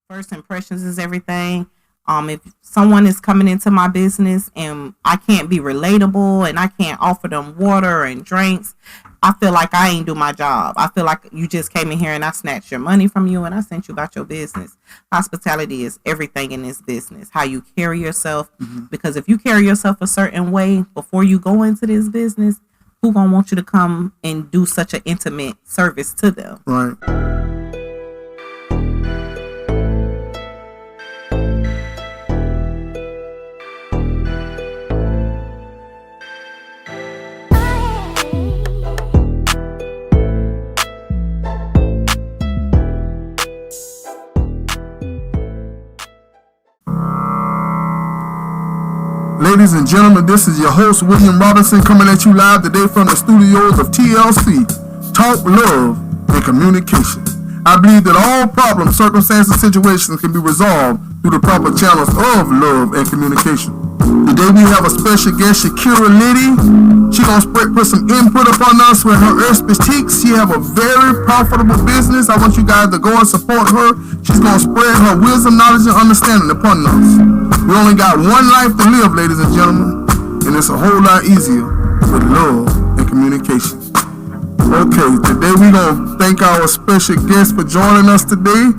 First impressions is everything. If someone is coming into my business and I can't be relatable and I can't offer them water and drinks, I feel like I ain't do my job. I feel like you just came in here and I snatched your money from you and I sent you about your business. Hospitality is everything in this business. How you carry yourself. Because if you carry yourself a certain way before you go into this business, who gonna want you to come and do such an intimate service to them? Right. Ladies and gentlemen, this is your host, William Robinson, coming at you live today from the studios of TLC, Talk, Love, and Communication. I believe that all problems, circumstances, situations can be resolved through the proper channels of love and communication. Today we have a special guest, Shakira Liddy. She gonna put some input upon us with her expertise. She have a very profitable business. I want you guys to go and support her. She's gonna spread her wisdom, knowledge, and understanding upon us. We only got one life to live, ladies and gentlemen, and it's a whole lot easier with love and communication. Okay, today we're gonna thank our special guest for joining us today,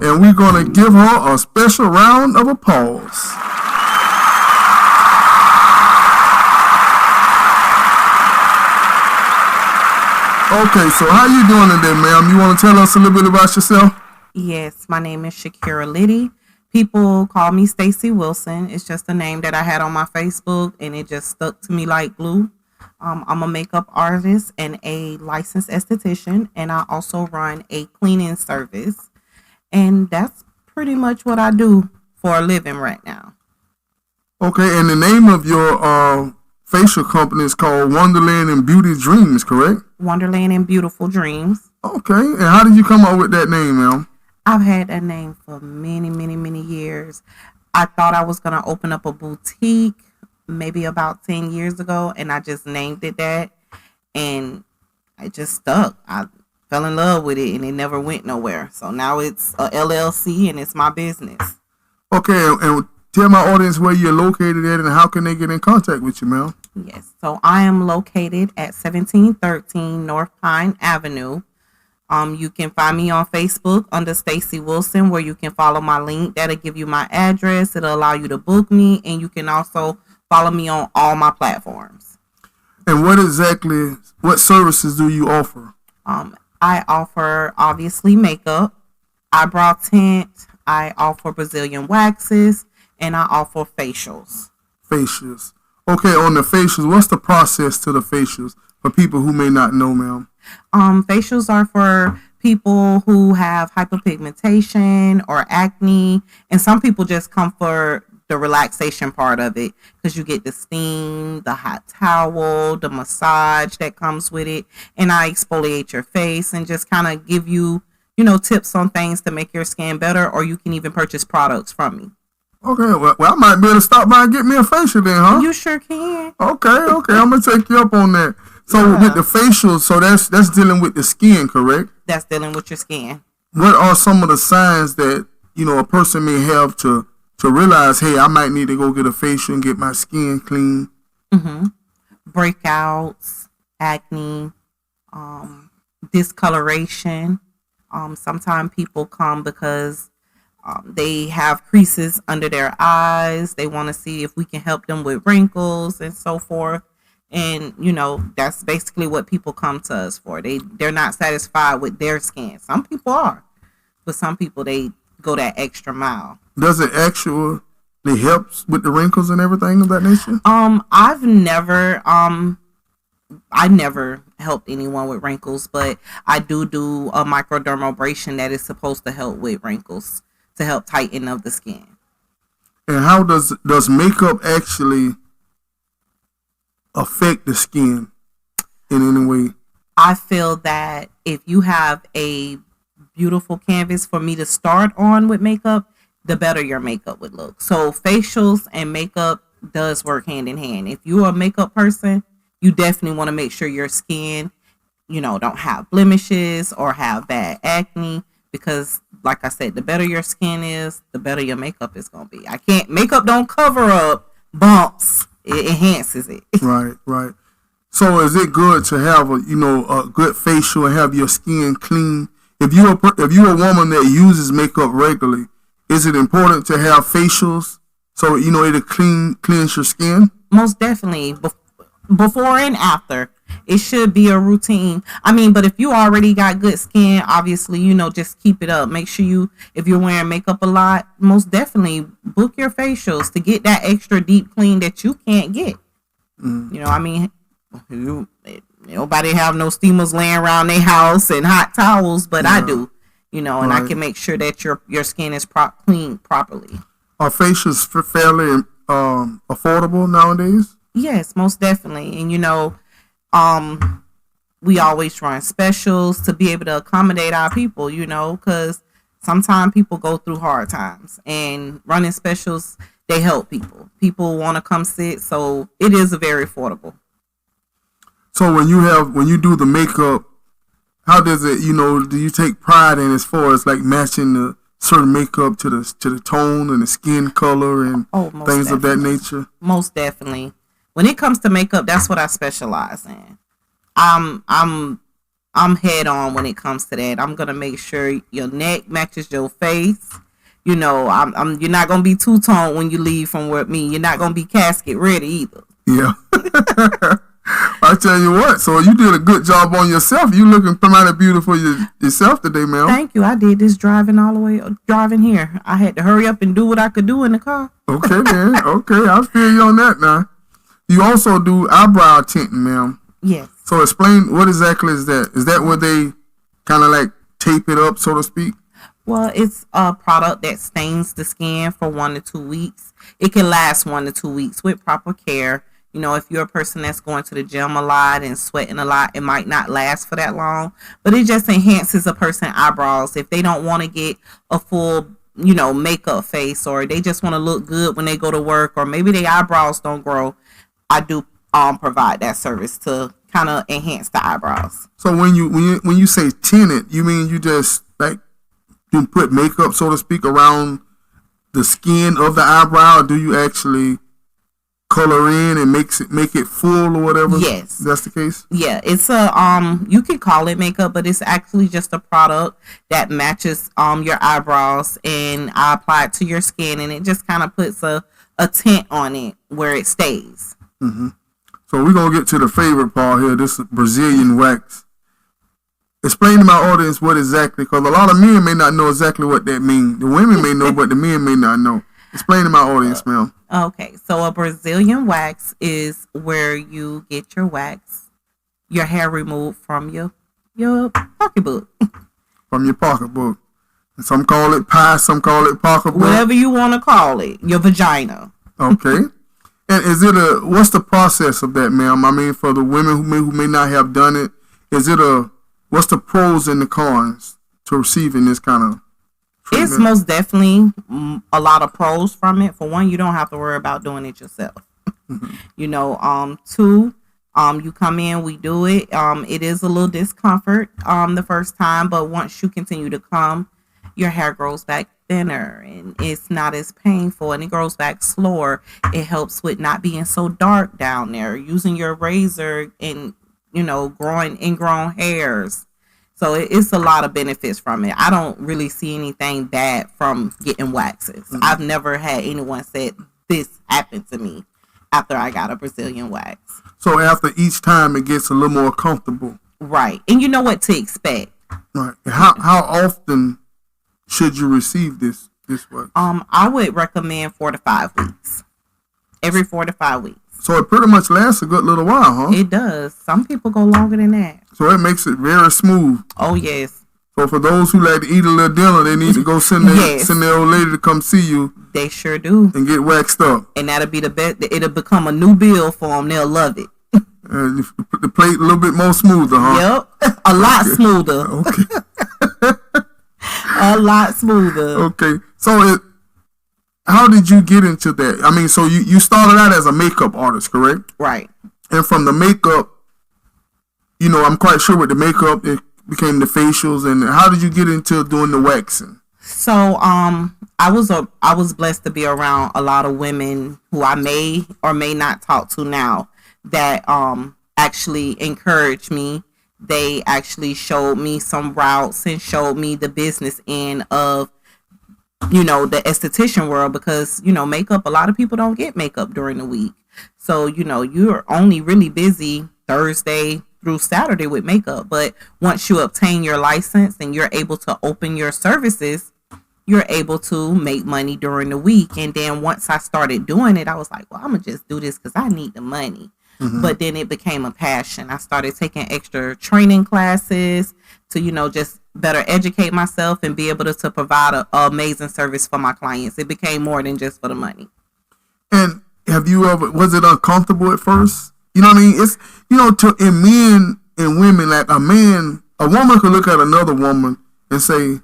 and we're gonna give her a special round of applause. Okay, so how you doing today, ma'am? You want to tell us a little bit about yourself? Yes, my name is Shakira Liddy. People call me Stacy Wilson. It's just a name that I had on my Facebook, and it just stuck to me like glue. I'm a makeup artist and a licensed esthetician, and I also run a cleaning service. And that's pretty much what I do for a living right now. Okay, and the name of your facial company is called Wonderland and Beauty Dreams, correct? Wonderland and Beautiful Dreams. Okay, and how did you come up with that name, ma'am? I've had that name for many years. I thought I was going to open up a boutique maybe about 10 years ago, and I just named it that, and it just stuck. I fell in love with it, and it never went nowhere. So now it's a LLC, and it's my business. Okay, and tell my audience where you're located at and how can they get in contact with you, ma'am? Yes, so I am located at 1713 North Pine Avenue. You can find me on Facebook under Stacy Wilson, where you can follow my link. That'll give you my address. It'll allow you to book me, and you can also follow me on all my platforms. And what services do you offer? I offer, obviously, makeup, eyebrow tint. I offer Brazilian waxes, and I offer facials. Facials. Okay, on the facials, what's the process to the facials for people who may not know, ma'am? Facials are for people who have hyperpigmentation or acne, and some people just come for the relaxation part of it, because you get the steam, the hot towel, the massage that comes with it, and I exfoliate your face and just kind of give you, tips on things to make your skin better, or you can even purchase products from me. Okay, well, I might be able to stop by and get me a facial then, huh? You sure can. Okay, I'm going to take you up on that. So with the facial, so that's dealing with the skin, correct? That's dealing with your skin. What are some of the signs that, a person may have to realize, hey, I might need to go get a facial and get my skin clean? Mm-hmm. Breakouts, acne, discoloration. Sometimes people come because they have creases under their eyes. They want to see if we can help them with wrinkles and so forth. And, that's basically what people come to us for. They're not satisfied with their skin. Some people are, but some people, they go that extra mile. Does it actually help with the wrinkles and everything of that nature? I never helped anyone with wrinkles, but I do a microdermabrasion that is supposed to help with wrinkles, to help tighten up the skin. And how does makeup actually affect the skin in any way? I feel that if you have a beautiful canvas for me to start on with makeup, the better your makeup would look. So facials and makeup does work hand in hand. If you're a makeup person, you definitely want to make sure your skin, don't have blemishes or have bad acne, because like I said, the better your skin is, the better your makeup is gonna be. Makeup don't cover up bumps. It enhances it. Right. So is it good to have a good facial and have your skin clean? If you're a woman that uses makeup regularly, is it important to have facials so it'll cleanse your skin? Most definitely. Before and after, it should be a routine. I mean, but if you already got good skin, obviously, just keep it up. Make sure if you're wearing makeup a lot, most definitely book your facials to get that extra deep clean that you can't get. Nobody have no steamers laying around their house and hot towels, but I do, and I can make sure that your skin is cleaned properly. Are facials fairly affordable nowadays? Yes, most definitely. And, we always run specials to be able to accommodate our people, because sometimes people go through hard times, and running specials, they help people. People want to come sit, so it is very affordable. So when you do the makeup, how does it, do you take pride in as far as like matching the certain makeup to the tone and the skin color and things definitely. Of that nature? Most definitely. When it comes to makeup, that's what I specialize in. I'm head on when it comes to that. I'm gonna make sure your neck matches your face. You're not gonna be two-toned when you leave from with me. You're not gonna be casket ready either. Yeah. I tell you what, so you did a good job on yourself. You looking mighty beautiful yourself today, ma'am. Thank you. I did this driving here. I had to hurry up and do what I could do in the car. Okay, then. Okay, I feel you on that now. You also do eyebrow tinting, ma'am. Yes. So explain, what exactly is that? Is that where they kind of like tape it up, so to speak? Well, it's a product that stains the skin for 1 to 2 weeks. It can last 1 to 2 weeks with proper care. If you're a person that's going to the gym a lot and sweating a lot, it might not last for that long. But it just enhances a person's eyebrows. If they don't want to get a full, makeup face, or they just want to look good when they go to work, or maybe their eyebrows don't grow, I do provide that service to kind of enhance the eyebrows. So when you say tint it, you mean you just like you put makeup, so to speak, around the skin of the eyebrow? Or do you actually color in and make it full or whatever? Yes, that's the case. Yeah, it's you can call it makeup, but it's actually just a product that matches your eyebrows, and I apply it to your skin, and it just kind of puts a tint on it where it stays. Mm-hmm. So we're gonna get to the favorite part here. This Brazilian wax. Explain to my audience what exactly, because a lot of men may not know exactly what that means. The women may know, but the men may not know. Explain to my audience, ma'am. Okay, so a Brazilian wax is where you get your hair removed from your pocketbook. From your pocketbook. And some call it pie, some call it pocketbook. Whatever you want to call it, your vagina. Okay. And what's the process of that, ma'am? I mean, for the women who may not have done it, what's the pros and the cons to receiving this kind of treatment? It's most definitely a lot of pros from it. For one, you don't have to worry about doing it yourself. Mm-hmm. Two, you come in, we do it. It is a little discomfort the first time, but once you continue to come, your hair grows back thinner and it's not as painful, and it grows back slower. It helps with not being so dark down there, using your razor and growing ingrown hairs. So it's a lot of benefits from it. I don't really see anything bad from getting waxes. Mm-hmm. I've never had anyone said this happened to me after I got a Brazilian wax. So after each time it gets a little more comfortable. Right. And you know what to expect. Right. How often should you receive this wax? I would recommend 4 to 5 weeks. Every 4 to 5 weeks. So it pretty much lasts a good little while, huh? It does. Some people go longer than that. So it makes it very smooth. Oh, yes. So for those who like to eat a little dinner, they need to go send their old lady to come see you. They sure do. And get waxed up. And that'll be the best. It'll become a new bill for them. They'll love it. The plate a little bit more smoother, huh? Yep. A lot smoother. Okay. A lot smoother. Okay. So how did you get into that? I mean, so you started out as a makeup artist, correct? Right. And from the makeup, I'm quite sure with the makeup, it became the facials. And how did you get into doing the waxing? So I was blessed to be around a lot of women who I may or may not talk to now that actually encouraged me. They actually showed me some routes and showed me the business end of, the esthetician world, because, makeup, a lot of people don't get makeup during the week. So, you're only really busy Thursday through Saturday with makeup. But once you obtain your license and you're able to open your services, you're able to make money during the week. And then once I started doing it, I was like, well, I'm going to just do this because I need the money. Mm-hmm. But then it became a passion. I started taking extra training classes to, just better educate myself and be able to provide an amazing service for my clients. It became more than just for the money. And was it uncomfortable at first? You know what I mean? It's, in men and women, like a woman could look at another woman and say,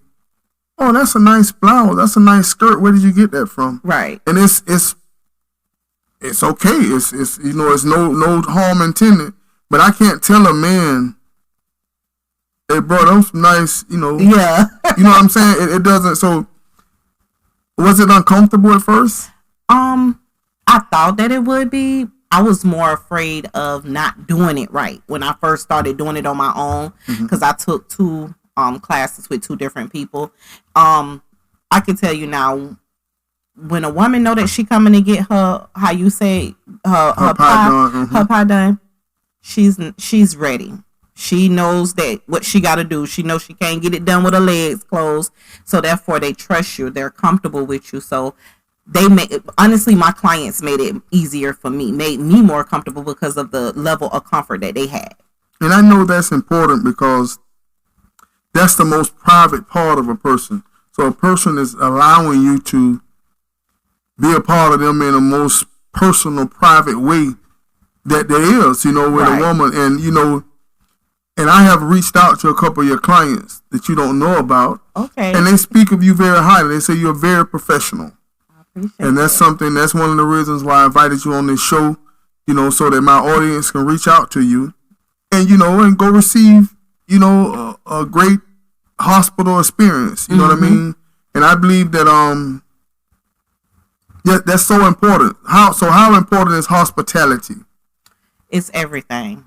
oh, that's a nice blouse. That's a nice skirt. Where did you get that from? Right. And it's okay. It's no harm intended. But I can't tell a man, hey, bro, those some nice, Yeah. You know what I'm saying? It doesn't. So, was it uncomfortable at first? I thought that it would be. I was more afraid of not doing it right when I first started doing it on my own, because I took 2 classes with 2 different people. I can tell you now, when a woman know that she coming to get her, how you say, her pie done, she's ready. She knows that what she got to do. She knows she can't get it done with her legs closed. So therefore, they trust you. They're comfortable with you. So honestly, my clients made it easier for me, made me more comfortable because of the level of comfort that they had. And I know that's important because that's the most private part of a person. So a person is allowing you to be a part of them in the most personal, private way that there is, with a woman. And, and I have reached out to a couple of your clients that you don't know about. Okay. And they speak of you very highly. They say you're very professional. I appreciate and that's that's one of the reasons why I invited you on this show, so that my audience can reach out to you and, and go receive, a great hospital experience. You know what I mean? And I believe that, that's so important. How important is hospitality? It's everything.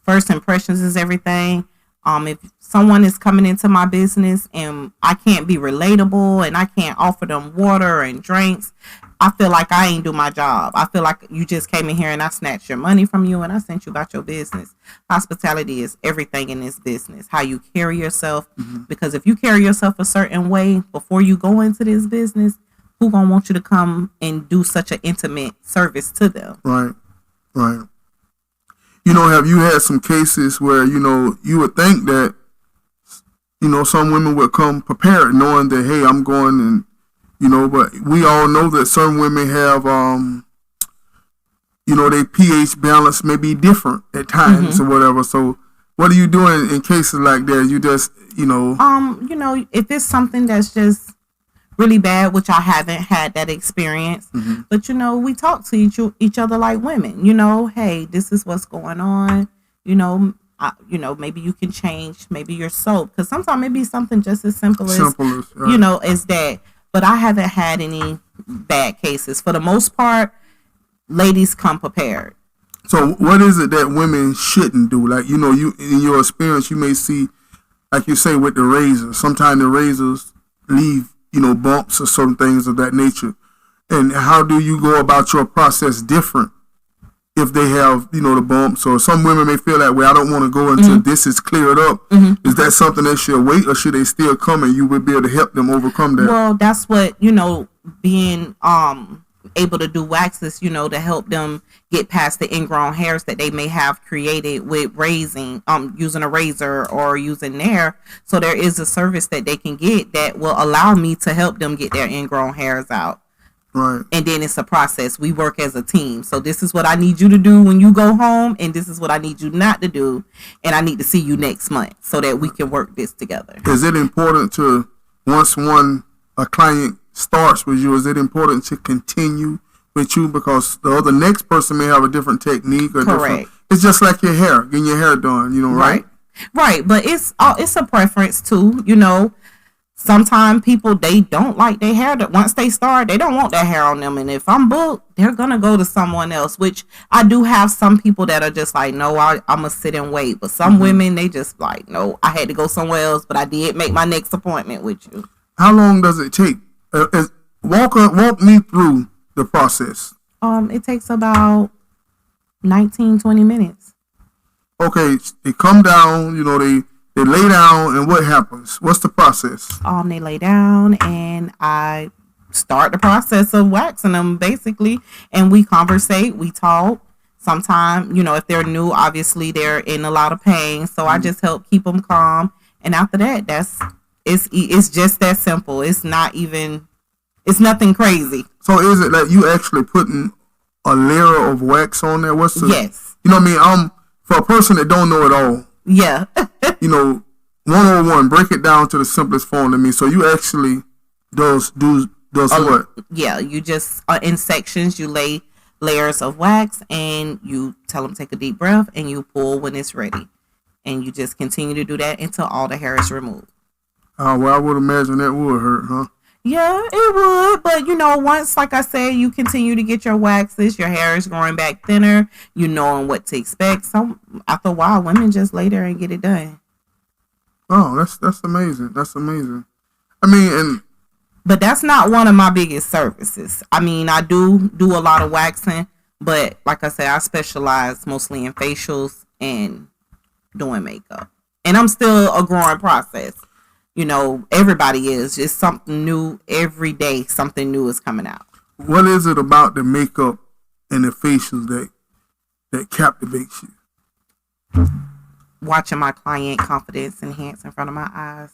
First impressions is everything. If someone is coming into my business and I can't be relatable and I can't offer them water and drinks, I feel like I ain't do my job. I feel like you just came in here and I snatched your money from you and I sent you about your business. Hospitality is everything in this business. How you carry yourself. Because if you carry yourself a certain way before you go into this business, who gonna want you to come and do such an intimate service to them? Right. Have you had some cases where, you would think that, some women would come prepared knowing that, hey, I'm going and, but we all know that some women have, their pH balance may be different at times or whatever. So what are you doing in cases like that? You just, if it's something that's just really bad, which I haven't had that experience, but we talk to each other like women. Hey, this is what's going on. Maybe you can change maybe your soap, because sometimes maybe something just as simple as as that. But I haven't had any bad cases. For the most part, ladies come prepared. So what is it that women shouldn't do? Like, you in your experience, you may see, like you say, with the razors. Sometimes the razors leave bumps or certain things of that nature. And how do you go about your process different if they have, the bumps? Or some women may feel that way. I don't want to go until this is cleared up. Is that something that should wait, or should they still come and you would be able to help them overcome that? Well, that's what, being able to do waxes, to help them get past the ingrown hairs that they may have created with raising, using a razor or using nair. So there is a service that they can get that will allow me to help them get their ingrown hairs out. Right. And then it's a process. We work as a team. So this is what I need you to do when you go home, and this is what I need you not to do, and I need to see you next month so that we can work this together. Is it important to, once a client starts with you, is it important to continue with you, because the next person may have a different technique or correct. It's just like your hair, getting your hair done, right? Right. But it's a preference too, sometimes people, they don't like their hair. That once they start, they don't want that hair on them. And if I'm booked, they're gonna go to someone else. Which I do have some people that are just like, no, I'm gonna sit and wait. But some women, they just like, no, I had to go somewhere else, but I did make my next appointment with you. How long does it take? Walk me through the process. It takes about 19-20 minutes. Okay, they come down, you know, they lay down, and what happens? What's the process? They lay down, and I start the process of waxing them, basically, and we conversate, we talk. Sometimes, you know, if they're new, obviously they're in a lot of pain, so I just help keep them calm. And after that, it's just that simple. It's nothing crazy. So is it that you actually putting a layer of wax on there? Yes. You know what I mean? For a person that don't know it all. Yeah. You know, 101, break it down to the simplest form to me. So you actually does what? Yeah, you just in sections, you lay layers of wax, and you tell them take a deep breath, and you pull when it's ready. And you just continue to do that until all the hair is removed. Well, I would imagine that would hurt, huh? Yeah, it would. But, you know, once, like I said, you continue to get your waxes, your hair is growing back thinner, you knowing what to expect. So after a while, women just lay there and get it done. Oh, that's amazing. That's amazing. I mean, but that's not one of my biggest services. I mean, I do a lot of waxing, but like I said, I specialize mostly in facials and doing makeup. And I'm still a growing process. You know, everybody is. Just something new every day. Something new is coming out. What is it about the makeup and the facials that captivates you? Watching my client confidence enhance in front of my eyes.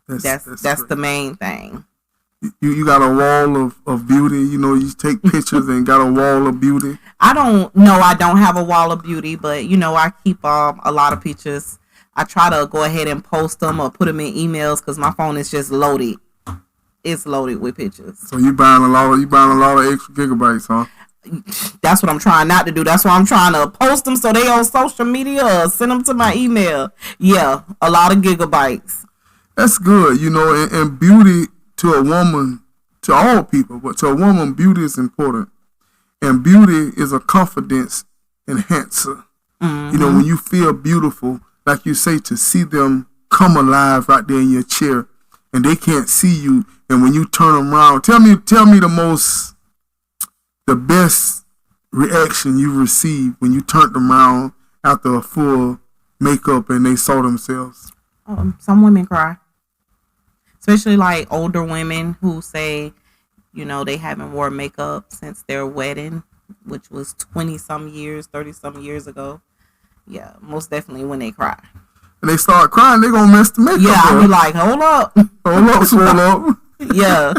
That's the main thing. You got a wall of beauty. You know, you take pictures and got a wall of beauty. I don't have a wall of beauty, but, you know, I keep a lot of pictures. I try to go ahead and post them or put them in emails because my phone is just loaded. It's loaded with pictures. So you buying a lot of extra gigabytes, huh? That's what I'm trying not to do. That's why I'm trying to post them so they on social media or send them to my email. Yeah, a lot of gigabytes. That's good, you know, and beauty to a woman, to all people, but to a woman, beauty is important. And beauty is a confidence enhancer. Mm-hmm. You know, when you feel beautiful, like you say, to see them come alive right there in your chair, and they can't see you, and when you turn them around, tell me the best reaction you received when you turned them around after a full makeup and they saw themselves. Some women cry, especially like older women who say, you know, they haven't worn makeup since their wedding, which was 20-some years, 30-some years ago. Yeah, most definitely when they cry. And they start crying, they gonna mess the makeup up. Yeah, I'll be like, hold up. Hold up, swell up. Yeah.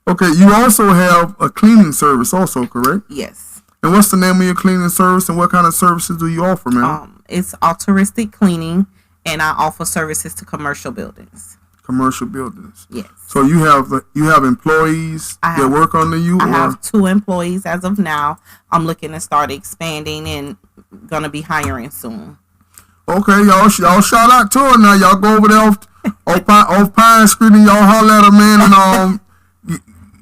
Okay, you also have a cleaning service also, correct? Yes. And what's the name of your cleaning service, and what kind of services do you offer, ma'am? It's altruistic cleaning, and I offer services to commercial buildings. Commercial buildings. Yes. So you have employees that work under you? I have 2 employees as of now. I'm looking to start expanding and gonna be hiring soon. Okay, y'all shout out to her now. Y'all go over there off Pine Street and y'all holler at her, man, and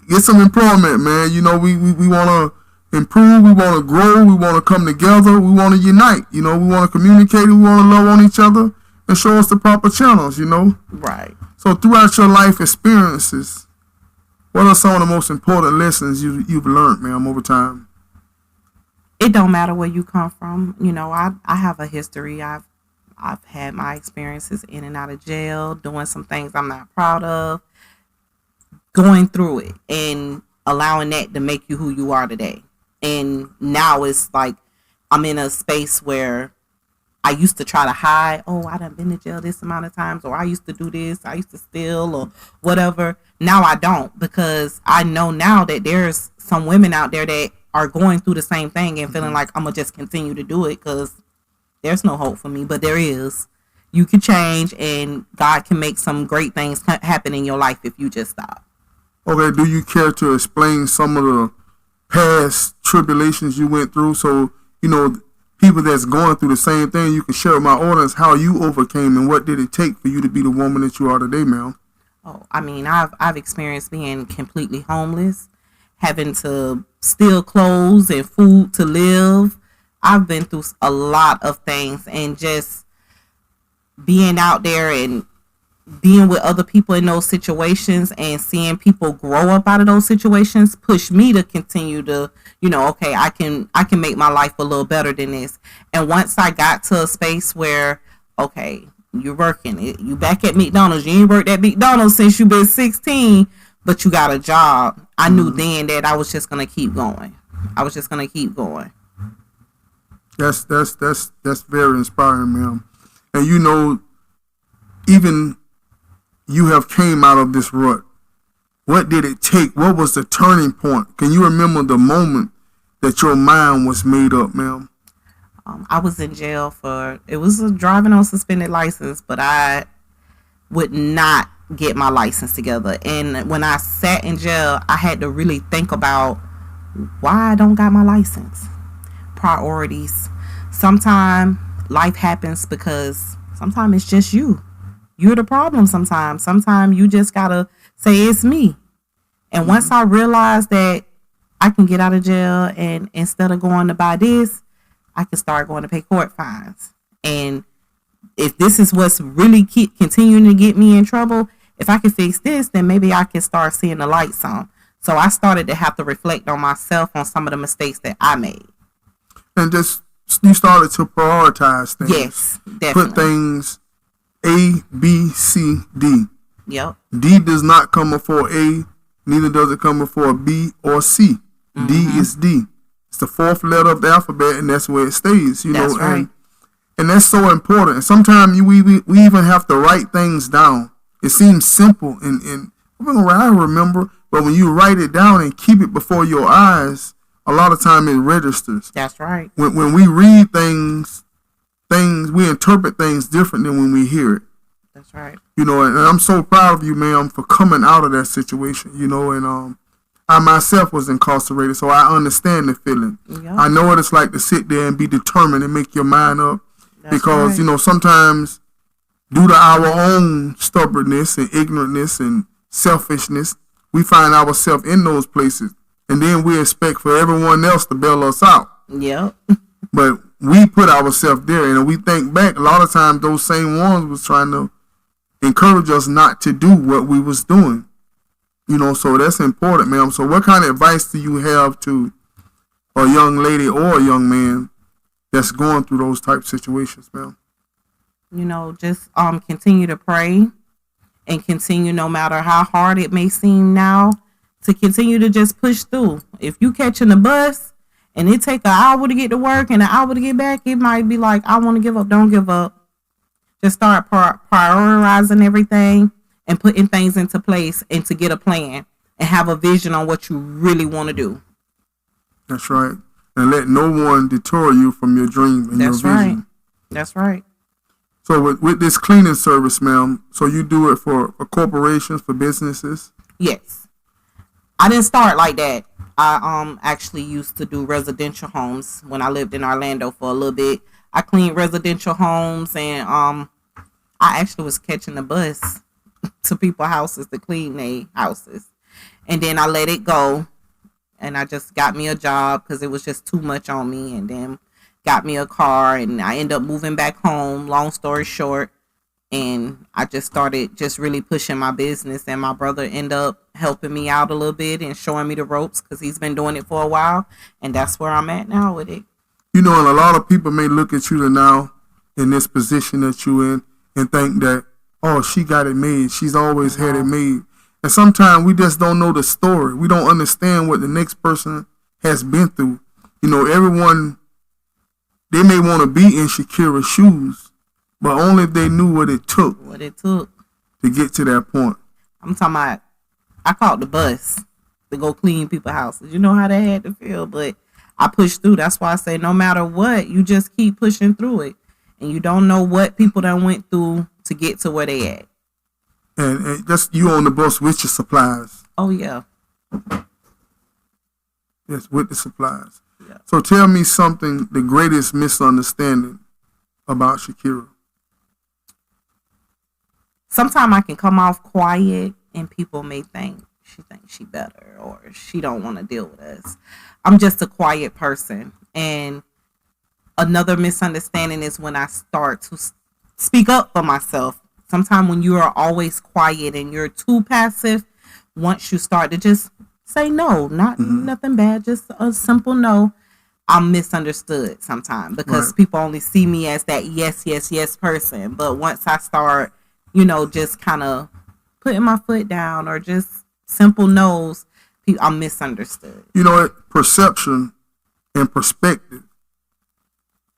get some employment, man. You know, we want to improve, we want to grow, we want to come together, we want to unite. You know, we want to communicate, we want to love on each other and show us the proper channels, you know? Right. So throughout your life experiences, what are some of the most important lessons you've learned, ma'am, over time? It don't matter where you come from. You know, I have a history. I've had my experiences in and out of jail, doing some things I'm not proud of, going through it and allowing that to make you who you are today. And now it's like I'm in a space where I used to try to hide. Oh, I done been to jail this amount of times, or I used to do this, I used to steal or whatever. Now I don't, because I know now that there's some women out there that are going through the same thing and feeling like I'm going to just continue to do it because there's no hope for me. But there is. You can change, and God can make some great things happen in your life if you just stop. Okay, do you care to explain some of the past tribulations you went through? So, you know, people that's going through the same thing, you can share with my audience how you overcame and what did it take for you to be the woman that you are today, ma'am. Oh, I mean, I've experienced being completely homeless, having to steal clothes and food to live. I've been through a lot of things, and just being out there and being with other people in those situations and seeing people grow up out of those situations pushed me to continue to, okay, I can make my life a little better than this. And once I got to a space where, okay, you're working, you back at McDonald's, you ain't worked at McDonald's since you been 16, but you got a job. I knew then that I was just going to keep going. That's very inspiring, ma'am. And even you have came out of this rut. What did it take? What was the turning point? Can you remember the moment that your mind was made up, ma'am? I was in jail it was a driving on suspended license, but I would not get my license together. And when I sat in jail, I had to really think about why I don't got my license. Priorities. Sometimes life happens because sometimes it's just you. You're the problem sometimes. Sometimes you just gotta say it's me. And once I realized that I can get out of jail, and instead of going to buy this, I can start going to pay court fines. And if this is what's really continuing to get me in trouble, if I can fix this, then maybe I can start seeing the light some. So I started to have to reflect on myself on some of the mistakes that I made. And you started to prioritize things. Yes, definitely. Put things A, B, C, D. Yep. D does not come before A, neither does it come before B or C. D is D. It's the fourth letter of the alphabet, and that's where it stays. That's right. And that's so important. And sometimes we even have to write things down. It seems simple, and I remember, but when you write it down and keep it before your eyes, a lot of time it registers. That's right. When we read things, we interpret things different than when we hear it. That's right. And I'm so proud of you, ma'am, for coming out of that situation. And I myself was incarcerated, so I understand the feeling. Yep. I know what it's like to sit there and be determined and make your mind up. That's because, right. Sometimes due to our own stubbornness and ignorantness and selfishness, we find ourselves in those places. And then we expect for everyone else to bail us out. Yep. But we put ourselves there, and we think back, a lot of times those same ones was trying to encourage us not to do what we was doing. So that's important, ma'am. So what kind of advice do you have to a young lady or a young man that's going through those type of situations, ma'am? Just continue to pray and continue, no matter how hard it may seem now, to continue to just push through. If you catching the bus and it take an hour to get to work and an hour to get back, it might be like, I want to give up. Don't give up. Just start prioritizing everything and putting things into place, and to get a plan and have a vision on what you really want to do. That's right. And let no one deter you from your dream and your vision. That's right. So with this cleaning service, ma'am, so you do it for corporations, for businesses? Yes. I didn't start like that. I actually used to do residential homes when I lived in Orlando for a little bit. I cleaned residential homes, and I actually was catching the bus to people's houses to clean their houses. And then I let it go, and I just got me a job because it was just too much on me, and then got me a car, and I ended up moving back home, long story short. And I just started just really pushing my business, and my brother ended up helping me out a little bit and showing me the ropes because he's been doing it for a while, and that's where I'm at now with it. And a lot of people may look at you now in this position that you're in and think that, oh, she got it made. She's always had it made. And sometimes we just don't know the story. We don't understand what the next person has been through. Everyone, they may want to be in Shakira's shoes, but only if they knew what it took. To get to that point. I'm talking about, I caught the bus to go clean people's houses. You know how that had to feel, but I pushed through. That's why I say no matter what, you just keep pushing through it. And you don't know what people done went through to get to where they at. And just you on the bus with your supplies. Oh, yeah. Yes, with the supplies. Yeah. So tell me something, the greatest misunderstanding about Shakira. Sometimes I can come off quiet and people may think she thinks she better or she don't want to deal with us. I'm just a quiet person. And another misunderstanding is when I start to speak up for myself. Sometimes when you are always quiet and you're too passive, once you start to just say no, nothing bad, just a simple no, I'm misunderstood sometimes because people only see me as that yes person. But once I start, just kind of putting my foot down or just simple no's, I'm misunderstood. Perception and perspective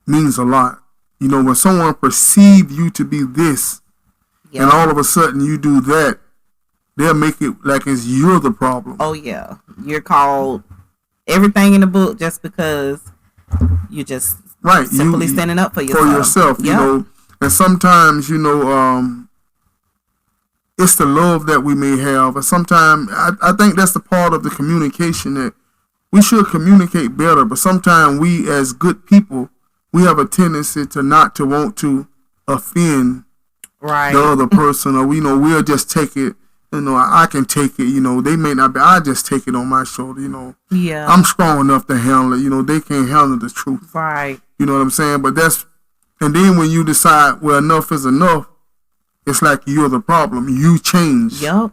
means a lot. When someone perceives you to be this, and all of a sudden you do that, they'll make it like it's you're the problem. Oh yeah, you're called everything in the book just because you just simply standing up for yourself. And sometimes it's the love that we may have, and sometimes I think that's the part of the communication that we should communicate better. But sometimes we, as good people, we have a tendency to not to want to offend the other person, or we'll just take it. I can take it. They may not be. I just take it on my shoulder. Yeah. I'm strong enough to handle it. They can't handle the truth. Right. You know what I'm saying? But and then when you decide, well, enough is enough, it's like you're the problem. You change. Yep.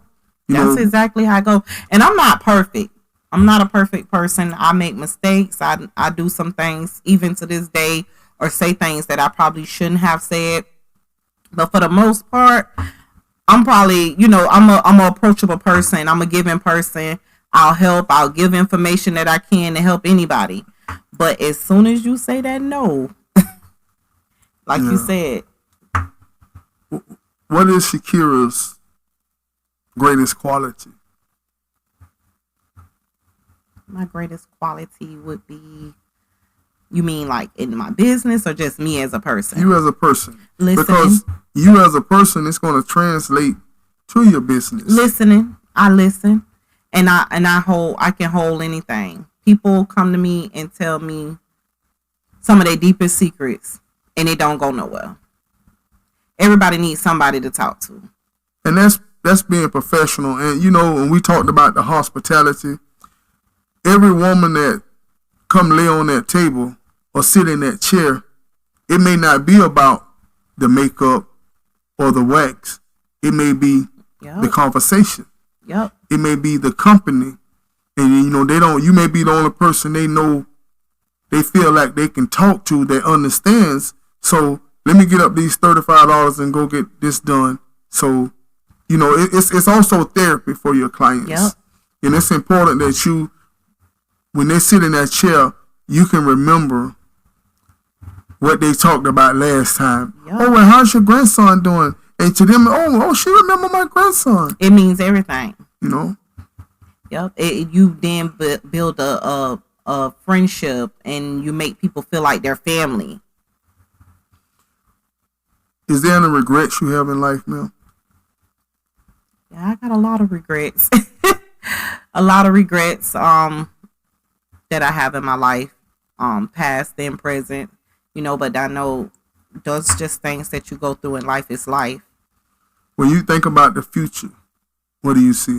That's exactly how I go. And I'm not perfect. I'm not a perfect person. I make mistakes. I do some things even to this day, or say things that I probably shouldn't have said. But for the most part, I'm probably, I'm a approachable person. I'm a giving person. I'll help. I'll give information that I can to help anybody. But as soon as you say that no, like you said. What is Shakira's greatest quality? My greatest quality would be, you mean like in my business or just me as a person? You as a person. Listening. Because you as a person, it's going to translate to your business. Listening. I listen. And I can hold anything. People come to me and tell me some of their deepest secrets and it don't go nowhere. Everybody needs somebody to talk to. And that's being professional. And when we talked about the hospitality, every woman that come lay on that table or sit in that chair, it may not be about the makeup or the wax. It may be the conversation. Yep. It may be the company. And you may be the only person they know, they feel like they can talk to, that understands. So let me get up these $35 and go get this done. So, it's also therapy for your clients. Yep. And it's important that when they sit in that chair, you can remember what they talked about last time. Yep. Oh, well, how's your grandson doing? And to them, she remember my grandson. It means everything. Yep. You then build a friendship and you make people feel like they're family. Is there any regrets you have in life, Mel? Yeah, I got a lot of regrets. A lot of regrets that I have in my life, past and present. But I know those just things that you go through in life is life. When you think about the future, what do you see?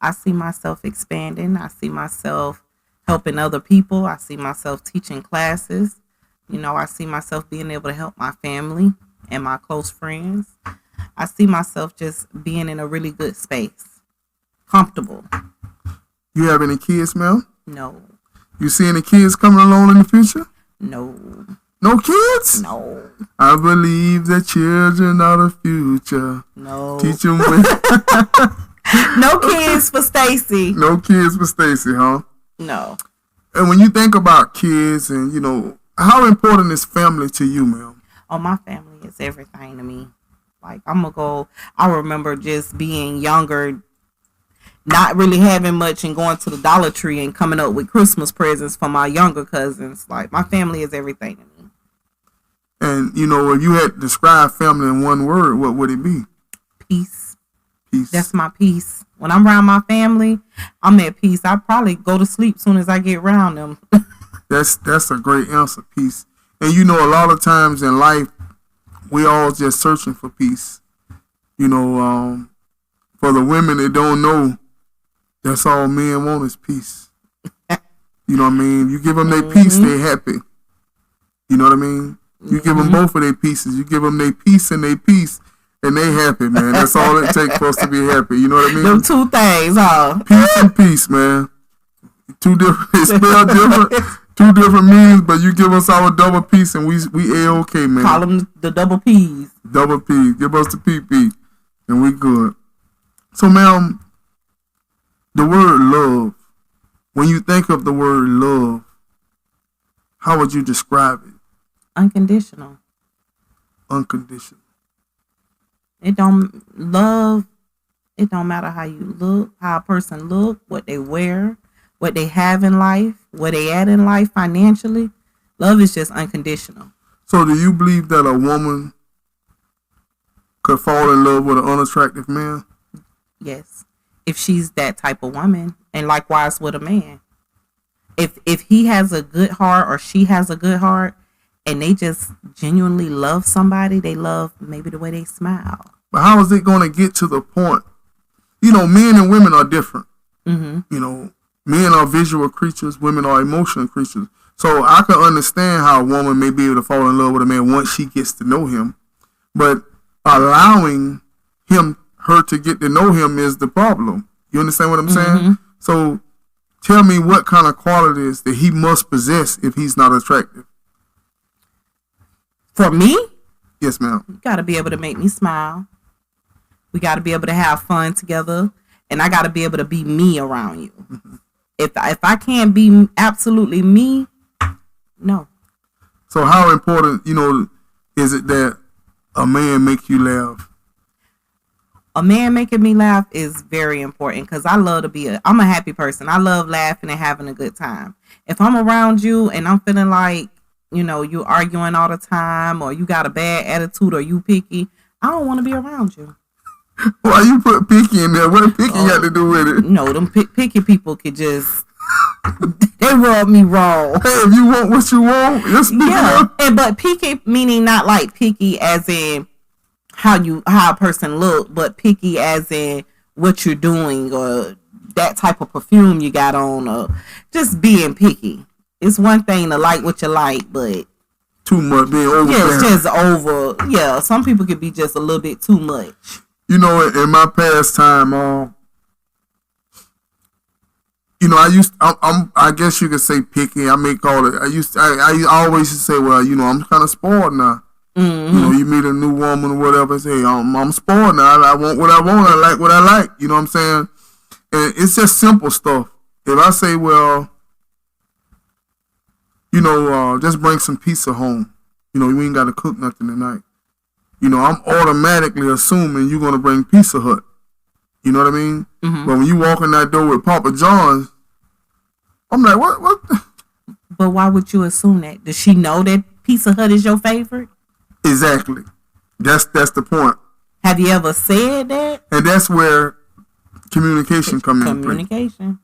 I see myself expanding. I see myself helping other people. I see myself teaching classes. I see myself being able to help my family and my close friends. I see myself just being in a really good space. Comfortable. You have any kids, Mel? No. You see any kids coming along in the future? No. No kids? No. I believe that children are the future. No. Teach them No kids for Stacy. No kids for Stacy, huh? No. And when you think about kids and, how important is family to you, Mel? Oh, my family is everything to me. Like, I remember just being younger, not really having much and going to the Dollar Tree and coming up with Christmas presents for my younger cousins. Like, my family is everything to me. And, if you had to describe family in one word, what would it be? Peace. Peace. That's my peace. When I'm around my family, I'm at peace. I probably go to sleep soon as I get around them. That's a great answer, peace. And you know, a lot of times in life, we all just searching for peace. You know, for the women that don't know, that's all men want is peace. You know what I mean? You give them their peace, they happy. You know what I mean? You give them both of their pieces. You give them their peace and their peace, and they happy, man. That's all it takes for us to be happy. You know what I mean? Them two things, huh? Peace and peace, man. Two different, it's spelled different, two different meanings, but you give us our double peace, and we A-okay, man. Call them the double P's. Double P. Give us the PP, and we good. So, ma'am, the word love, when you think of the word love, how would you describe it? Unconditional. Unconditional. It don't matter how you look, how a person look, what they wear, what they have in life, where they at in life financially. Love is just unconditional. So do you believe that a woman could fall in love with an unattractive man? Yes. If she's that type of woman, and likewise with a man. If he has a good heart or she has a good heart and they just genuinely love somebody, they love maybe the way they smile. But how is it going to get to the point? You know, men and women are different. You know, men are visual creatures, women are emotional creatures. So I can understand how a woman may be able to fall in love with a man once she gets to know him. But allowing her to get to know him is the problem. You understand what I'm saying? So tell me what kind of qualities that he must possess if he's not attractive. For me? Yes, ma'am. You got to be able to make me smile. We got to be able to have fun together. And I got to be able to be me around you. If I can't be absolutely me, no. So how important, you know, is it that a man make you laugh? A man making me laugh is very important because I love to I'm a happy person. I love laughing and having a good time. If I'm around you and I'm feeling like, you know, you arguing all the time or you got a bad attitude or you picky, I don't want to be around you. Why you put picky in there? What does picky got to do with it? No, them picky people could just, they rub me wrong. Hey, if you want what you want, just but picky meaning not like picky as in how a person look, but picky as in what you're doing or that type of perfume you got on or just being picky. It's one thing to like what you like, but too much being over. Yeah, it's just over. Yeah, some people could be just a little bit too much. You know, in my past time, you know, I guess you could say picky. I may call it. I always used to say, well, you know, I'm kind of spoiled now. You know, you meet a new woman or whatever, and say, I'm spoiled now. I want what I want. I like what I like. You know what I'm saying? And it's just simple stuff. If I say, well, you know, just bring some pizza home. You know, you ain't got to cook nothing tonight. You know, I'm automatically assuming you're going to bring Pizza Hut. You know what I mean? But when you walk in that door with Papa John's, I'm like, what? But why would you assume that? Does she know that Pizza Hut is your favorite? Exactly. That's the point. Have you ever said that? And that's where communication comes in. Communication.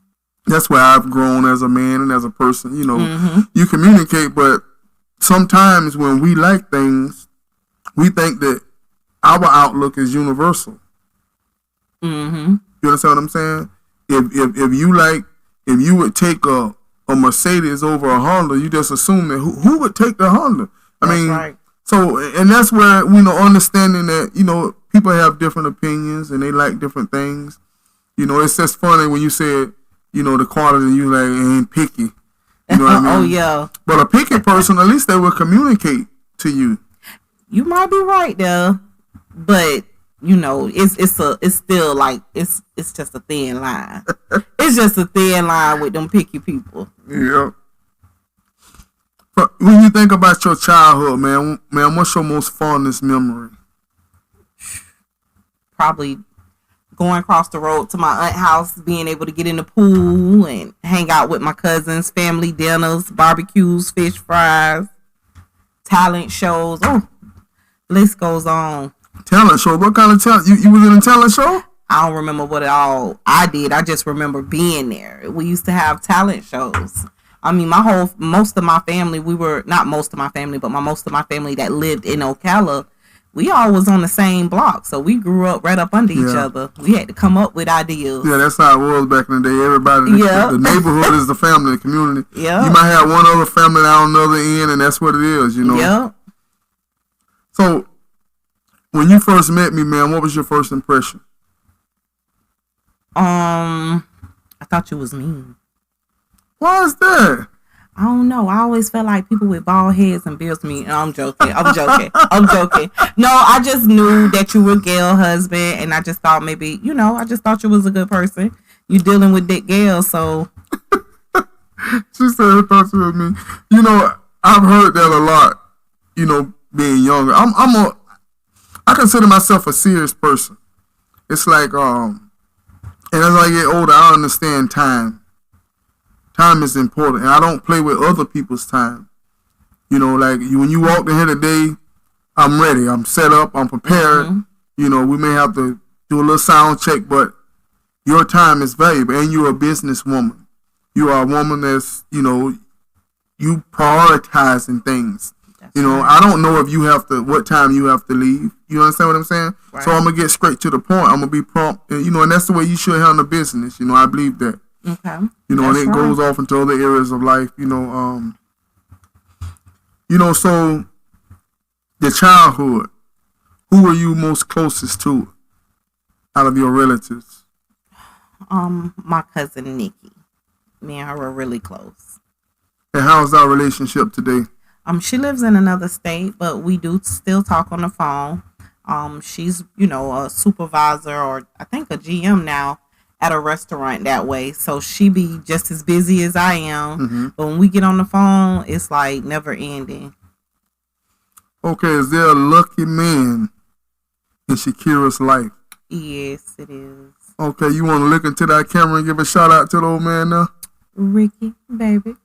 That's where I've grown as a man and as a person. You know, you communicate, but sometimes when we like things, we think that our outlook is universal. You understand what I'm saying? If you would take a Mercedes over a Honda, you just assume that who would take the Honda? I mean, right. So, and that's where, you know, understanding that, you know, people have different opinions and they like different things. You know, it's just funny when you said, you know, the quality you like ain't picky. You know what I mean? Oh, yeah. But a picky person, at least they will communicate to you. You might be right there, but you know, it's still like it's just a thin line. It's just a thin line with them picky people. Yeah. But when you think about your childhood, man, what's your most fondest memory? Probably going across the road to my aunt's house, being able to get in the pool and hang out with my cousins, family dinners, barbecues, fish fries, talent shows. Oh, list goes on. Talent show? What kind of talent? You was in a talent show? I don't remember what all I did. I just remember being there. We used to have talent shows. I mean, most of my family, not most of my family, but most of my family that lived in Ocala, we all was on the same block. So we grew up right up under each other. We had to come up with ideas. Yeah, that's how it was back in the day. Everybody, the neighborhood is the family, the community. Yeah. You might have one other family down the other end, and that's what it is, you know. Yeah. So, when you first met me, man, what was your first impression? I thought you was mean. Why is that? I don't know. I always felt like people with bald heads and beards mean. I'm joking. I'm joking. No, I just knew that you were Gail's husband, and I just thought maybe, I just thought you was a good person. You dealing with Dick Gail, so. She said I thought you was mean. I've heard that a lot. Being younger, I consider myself a serious person. It's like, and as I get older, I understand time. Time is important, and I don't play with other people's time. Like when you walk in here today, I'm ready. I'm set up. I'm prepared. Mm-hmm. We may have to do a little sound check, but your time is valuable, and you're a businesswoman. You are a woman that's, you prioritizing things. I don't know if what time you have to leave. You understand what I'm saying? Right. So I'm going to get straight to the point. I'm going to be prompt. And that's the way you should handle business. I believe that. Okay. And it goes off into other areas of life. So the childhood, who were you most closest to out of your relatives? My cousin Nikki. Me and her were really close. And how's our relationship today? She lives in another state, but we do still talk on the phone. She's, a supervisor or I think a GM now at a restaurant that way. So she be just as busy as I am. Mm-hmm. But when we get on the phone, it's like never ending. Okay, is there a lucky man in Shakira's life? Yes, it is. Okay, you want to look into that camera and give a shout out to the old man now? Ricky, baby.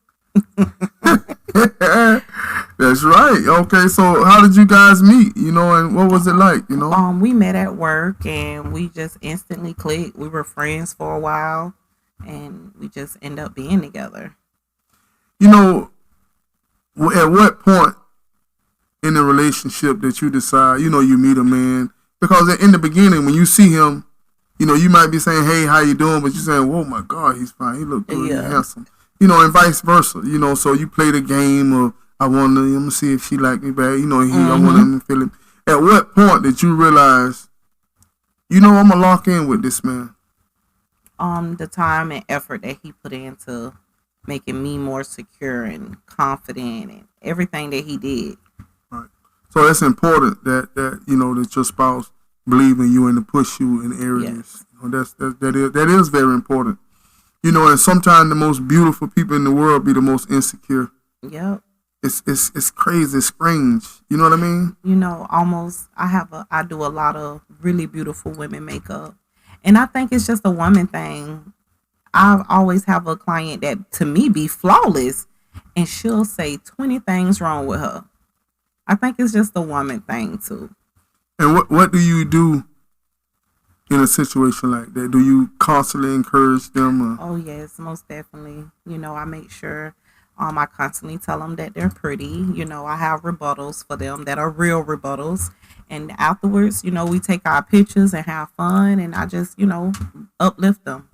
That's right. Okay, so how did you guys meet? And what was it like? We met at work and we just instantly clicked. We were friends for a while, and we just end up being together. At what point in the relationship that you decide, you meet a man? Because in the beginning, when you see him, you might be saying, "Hey, how you doing?" But you're saying, "Whoa, my God, he's fine. He look good. Yeah. He's handsome." And vice versa. So you play the game of, I'm gonna see if she like me back. I want him to feel it. At what point did you realize, I'm gonna lock in with this man? The time and effort that he put into making me more secure and confident and everything that he did. Right. So it's important that that your spouse believe in you and to push you in areas. Yes. That is very important. And sometimes the most beautiful people in the world be the most insecure. Yep. It's crazy, it's strange. You know what I mean? Almost. I do a lot of really beautiful women makeup, and I think it's just a woman thing. I always have a client that to me be flawless, and she'll say 20 things wrong with her. I think it's just a woman thing too. And what do you do in a situation like that? Do you constantly encourage them? Oh yes, most definitely. I make sure. I constantly tell them that they're pretty. I have rebuttals for them that are real rebuttals. And afterwards, we take our pictures and have fun. And I just, uplift them.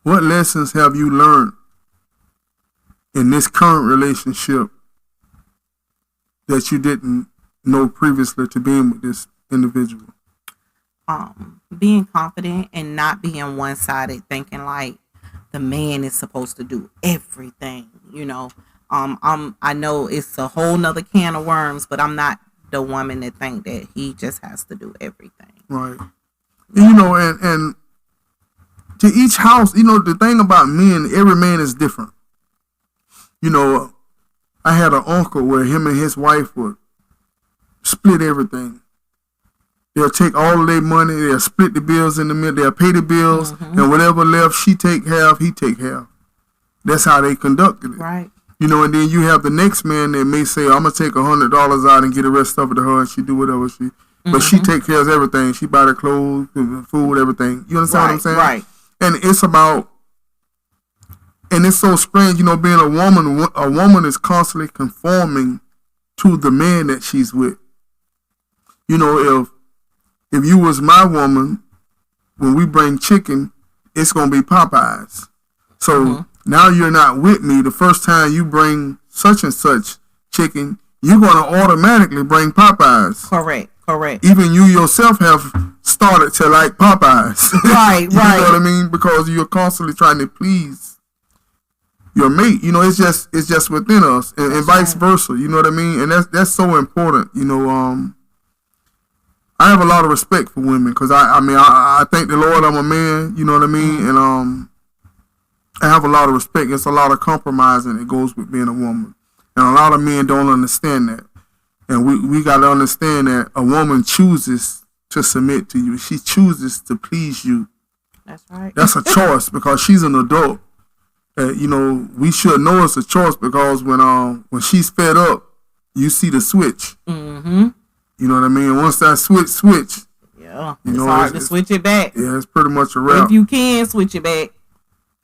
What lessons have you learned in this current relationship that you didn't know previously to being with this individual? Being confident and not being one-sided, thinking like the man is supposed to do everything. I know it's a whole nother can of worms, but I'm not the woman that think that he just has to do everything. Right. And to each house, the thing about men, every man is different. I had an uncle where him and his wife would split everything. They'll take all of their money, they'll split the bills in the middle, they'll pay the bills, and whatever left, she take half, he take half. That's how they conducted it. Right. And then you have the next man that may say, I'm going to take $100 out and get the rest of it to her, and she do whatever she. but she take care of everything. She buy the clothes, the food, everything. You understand what I'm saying? Right. And it's about, and it's so strange, you know, being a woman is constantly conforming to the man that she's with. You know, if you was my woman, when we bring chicken, it's gonna be Popeyes. So now you're not with me. The first time you bring such and such chicken, you're gonna automatically bring Popeyes. Correct. Even you yourself have started to like Popeyes. Right. You know what I mean? Because you're constantly trying to please your mate. You know, it's just within us, and vice versa. You know what I mean? And that's so important. You know, I have a lot of respect for women because I thank the Lord I'm a man. You know what I mean? And I have a lot of respect. It's a lot of compromising that goes with being a woman, and a lot of men don't understand that. And we got to understand that a woman chooses to submit to you. She chooses to please you. That's right. That's a choice because she's an adult. You know, we should know it's a choice because when she's fed up, you see the switch. Mm-hmm. You know what I mean? Once that switch. Yeah. It's hard to switch it back. Yeah, it's pretty much a wrap. If you can switch it back.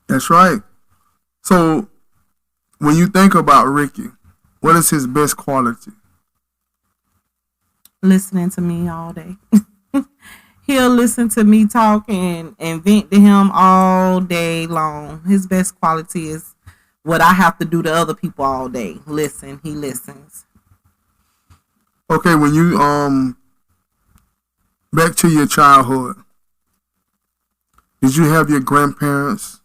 That's right. So, when you think about Ricky, what is his best quality? Listening to me all day. He'll listen to me talk and vent to him all day long. His best quality is what I have to do to other people all day. Listen. He listens. Okay, when you back to your childhood, did you have your grandparents,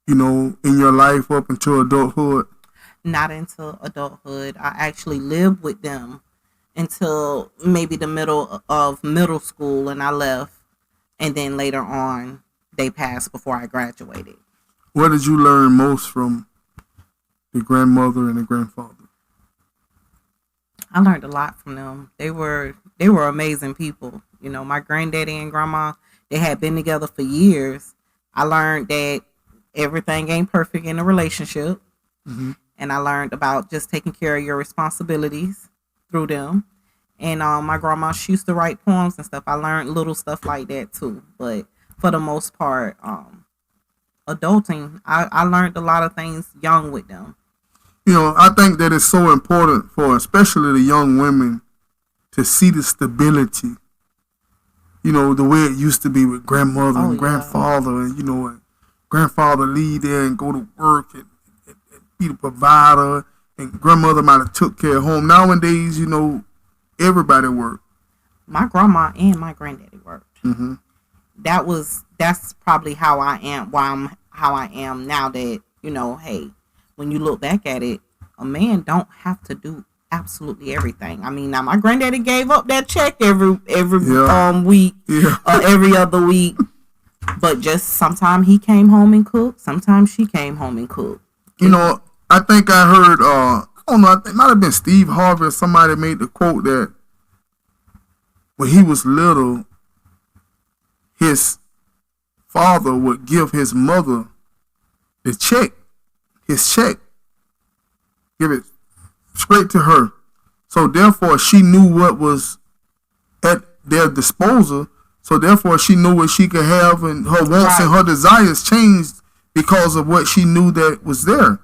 you know, in your life up until adulthood? Not until adulthood. I actually lived with them until maybe the middle of middle school, and I left. And then later on, they passed before I graduated. What did you learn most from the grandmother and the grandfather? I learned a lot from them. They were amazing people. You know, my granddaddy and grandma, they had been together for years. I learned that everything ain't perfect in a relationship. Mm-hmm. And I learned about just taking care of your responsibilities through them. And my grandma, she used to write poems and stuff. I learned little stuff like that too. But for the most part, adulting, I learned a lot of things young with them. You know, I think that it's so important for especially the young women to see the stability. You know, the way it used to be with grandmother and grandfather, and, you know, and grandfather leave there and go to work and be the provider, and grandmother might have took care of home. Nowadays, you know, everybody worked. My grandma and my granddaddy worked. Mm-hmm. That's probably how I am. How I am now that, you know, hey, when you look back at it, a man don't have to do absolutely everything. I mean, now my granddaddy gave up that check every week, every other week. But just sometimes he came home and cooked. Sometimes she came home and cooked. You know, I think I heard, I don't know, I think it might have been Steve Harvey or somebody made the quote that when he was little, his father would give his mother his check, give it straight to her. So therefore, she knew what was at their disposal. So therefore, she knew what she could have, and her wants and her desires changed because of what she knew that was there.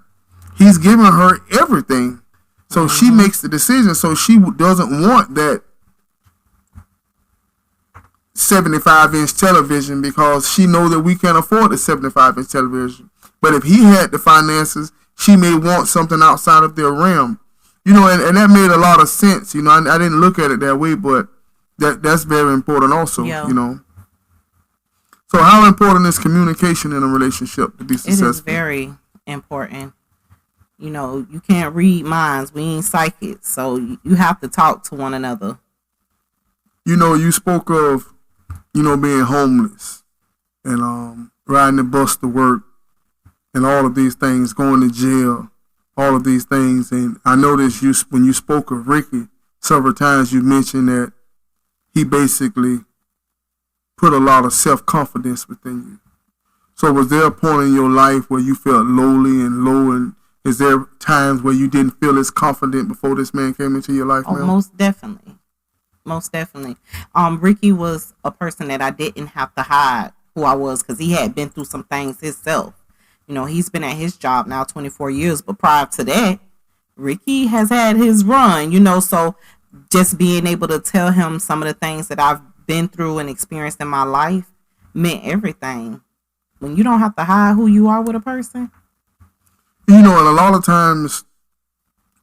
He's giving her everything. So she makes the decision. So she doesn't want that 75-inch television because she knows that we can't afford the 75-inch television. But if he had the finances, she may want something outside of their realm. You know, and that made a lot of sense. You know, I didn't look at it that way, but that's very important also, you know. So how important is communication in a relationship to be successful? It is very important. You know, you can't read minds. We ain't psychics. So you have to talk to one another. You know, you spoke of, you know, being homeless and riding the bus to work and all of these things, going to jail, all of these things. And I noticed when you spoke of Ricky, several times you mentioned that he basically put a lot of self-confidence within you. So was there a point in your life where you felt lowly and low, and is there times where you didn't feel as confident before this man came into your life? Oh, most definitely. Most definitely. Ricky was a person that I didn't have to hide who I was because he had been through some things himself. You know, he's been at his job now 24 years, but prior to that, Ricky has had his run, you know, so just being able to tell him some of the things that I've been through and experienced in my life meant everything. When you don't have to hide who you are with a person. You know, and a lot of times,